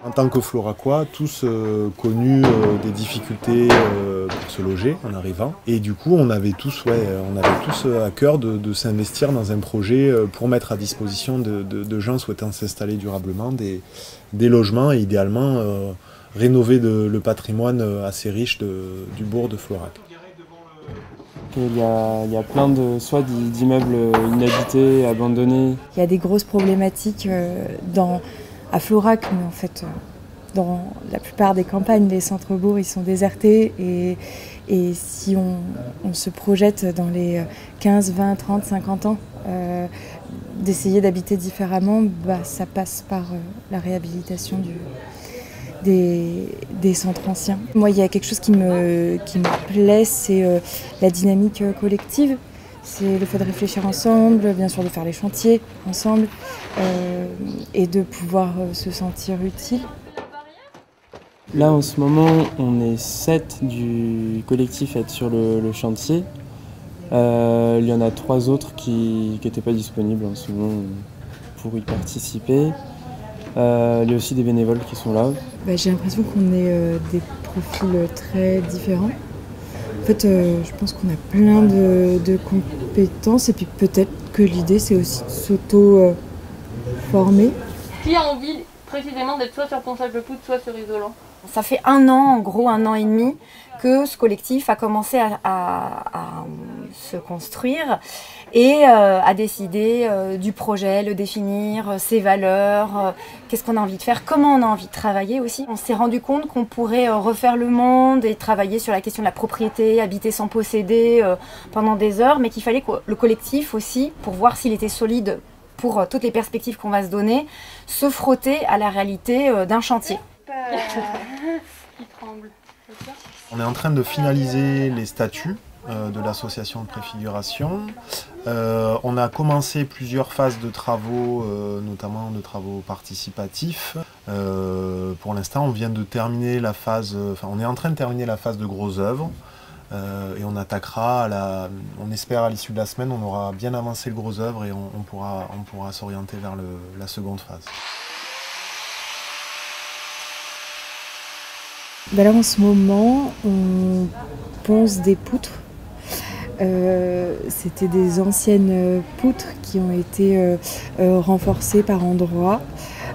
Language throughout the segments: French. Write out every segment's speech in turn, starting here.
En tant que Floracois, tous connu des difficultés pour se loger en arrivant. Et du coup, on avait tous à cœur de s'investir dans un projet pour mettre à disposition de gens souhaitant s'installer durablement des logements et idéalement rénover le patrimoine assez riche du bourg de Florac. Il y a plein d'immeubles inhabités, abandonnés. Il y a des grosses problématiques à Florac, mais en fait, dans la plupart des campagnes, les centres-bourgs, ils sont désertés. Et si on se projette dans les 15, 20, 30, 50 ans, d'essayer d'habiter différemment, ça passe par la réhabilitation des centres anciens. Moi, il y a quelque chose qui me plaît, c'est la dynamique collective. C'est le fait de réfléchir ensemble, bien sûr de faire les chantiers ensemble et de pouvoir se sentir utile. Là, en ce moment, on est 7 du collectif à être sur le chantier. Il y en a 3 autres qui n'étaient pas disponibles en ce moment pour y participer. Il y a aussi des bénévoles qui sont là. J'ai l'impression qu'on est des profils très différents. En fait, je pense qu'on a plein de compétences et puis peut-être que l'idée c'est aussi de s'auto-former. Qui a envie précisément d'être soit sur ponçage de poudre, soit sur isolant? Ça fait 1 an, en gros 1 an et demi, que ce collectif a commencé à se construire et à décider du projet, le définir, ses valeurs, qu'est-ce qu'on a envie de faire, comment on a envie de travailler aussi. On s'est rendu compte qu'on pourrait refaire le monde et travailler sur la question de la propriété, habiter sans posséder pendant des heures, mais qu'il fallait que le collectif aussi, pour voir s'il était solide pour toutes les perspectives qu'on va se donner, se frotter à la réalité d'un chantier. Qui tremble. On est en train de finaliser les statuts de l'association de préfiguration. On a commencé plusieurs phases de travaux, notamment de travaux participatifs. Pour l'instant, on vient de terminer on est en train de terminer la phase de gros œuvres. Et on attaquera, on espère à l'issue de la semaine, on aura bien avancé le gros œuvre et on pourra s'orienter vers la seconde phase. Là, en ce moment, on ponce des poutres. C'était des anciennes poutres qui ont été renforcées par endroits,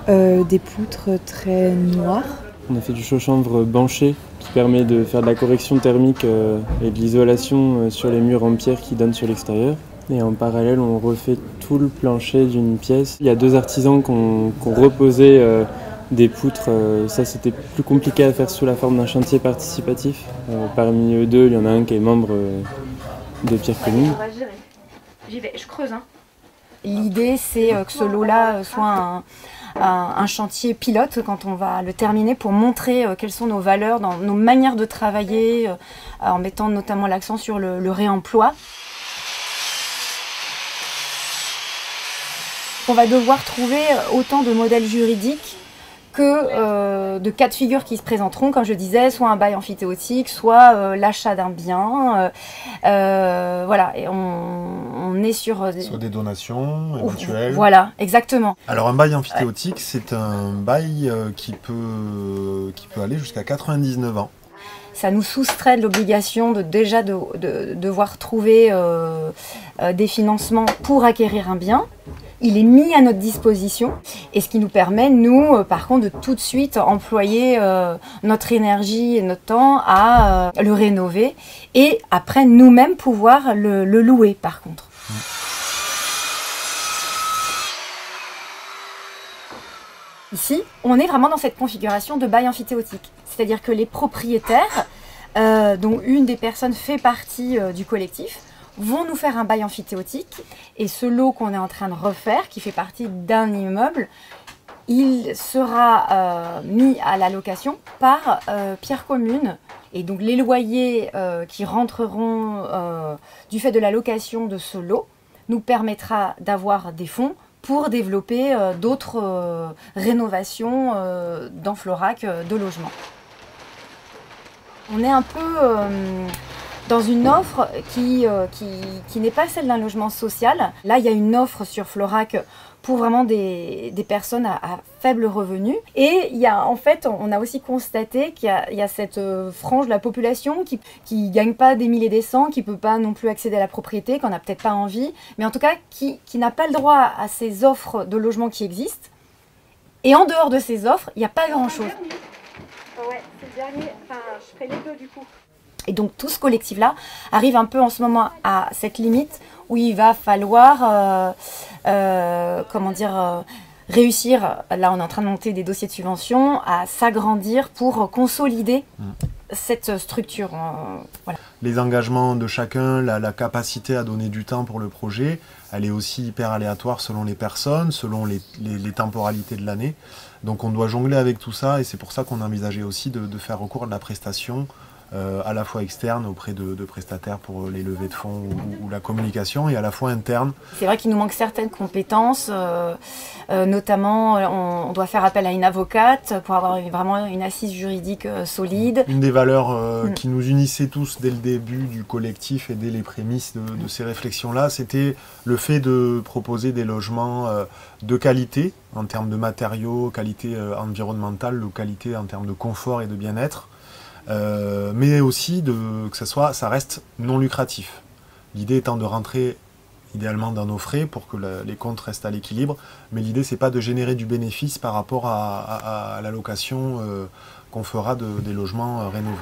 des poutres très noires. On a fait du chaud-chanvre banché qui permet de faire de la correction thermique et de l'isolation sur les murs en pierre qui donnent sur l'extérieur. Et en parallèle, on refait tout le plancher d'une pièce. Il y a 2 artisans qui ont reposé des poutres. Ça, c'était plus compliqué à faire sous la forme d'un chantier participatif. Parmi eux 2, il y en a un qui est membre de Pierre Commune. J'y vais, je creuse. L'idée, c'est que ce lot-là soit un chantier pilote quand on va le terminer pour montrer quelles sont nos valeurs, dans nos manières de travailler, en mettant notamment l'accent sur le réemploi. On va devoir trouver autant de modèles juridiques que de cas de figure qui se présenteront, comme je disais, soit un bail amphithéotique, soit l'achat d'un bien. Voilà, et on est sur des donations éventuelles. Voilà, exactement. Alors un bail amphithéotique, c'est un bail qui peut aller jusqu'à 99 ans. Ça nous soustrait de l'obligation de devoir trouver des financements pour acquérir un bien. Il est mis à notre disposition et ce qui nous permet, nous, par contre, de tout de suite employer notre énergie et notre temps à le rénover et après nous-mêmes pouvoir le louer, par contre. Ici, on est vraiment dans cette configuration de bail amphithéotique. C'est-à-dire que les propriétaires, dont une des personnes fait partie du collectif, vont nous faire un bail amphithéotique et ce lot qu'on est en train de refaire, qui fait partie d'un immeuble, il sera mis à la location par Pierre Commune. Et donc les loyers qui rentreront du fait de la location de ce lot nous permettra d'avoir des fonds pour développer d'autres rénovations dans Florac de logements. On est un peu dans une offre qui n'est pas celle d'un logement social. Là, il y a une offre sur Florac pour vraiment des personnes à faible revenu. Et il y a, en fait, on a aussi constaté qu'il y a cette frange de la population qui gagne pas des milliers et des cents, qui peut pas non plus accéder à la propriété, qu'on n'a peut-être pas envie, mais en tout cas qui n'a pas le droit à ces offres de logement qui existent. Et en dehors de ces offres, il n'y a pas grand-chose. Ouais, c'est le dernier. Enfin, je ferai les deux du coup. Et donc tout ce collectif-là arrive un peu en ce moment à cette limite où il va falloir, réussir, là on est en train de monter des dossiers de subvention, à s'agrandir pour consolider cette structure. Voilà. Les engagements de chacun, la capacité à donner du temps pour le projet, elle est aussi hyper aléatoire selon les personnes, selon les temporalités de l'année. Donc on doit jongler avec tout ça et c'est pour ça qu'on envisageait aussi de faire recours à de la prestation à la fois externe auprès de prestataires pour les levées de fonds ou la communication et à la fois interne. C'est vrai qu'il nous manque certaines compétences, notamment on doit faire appel à une avocate pour avoir vraiment une assise juridique solide. Une des valeurs qui nous unissait tous dès le début du collectif et dès les prémices de ces réflexions-là, c'était le fait de proposer des logements de qualité en termes de matériaux, qualité environnementale, de qualité en termes de confort et de bien-être. Mais aussi que ça reste non lucratif. L'idée étant de rentrer idéalement dans nos frais pour que les comptes restent à l'équilibre, mais l'idée c'est pas de générer du bénéfice par rapport à la location qu'on fera des logements rénovés.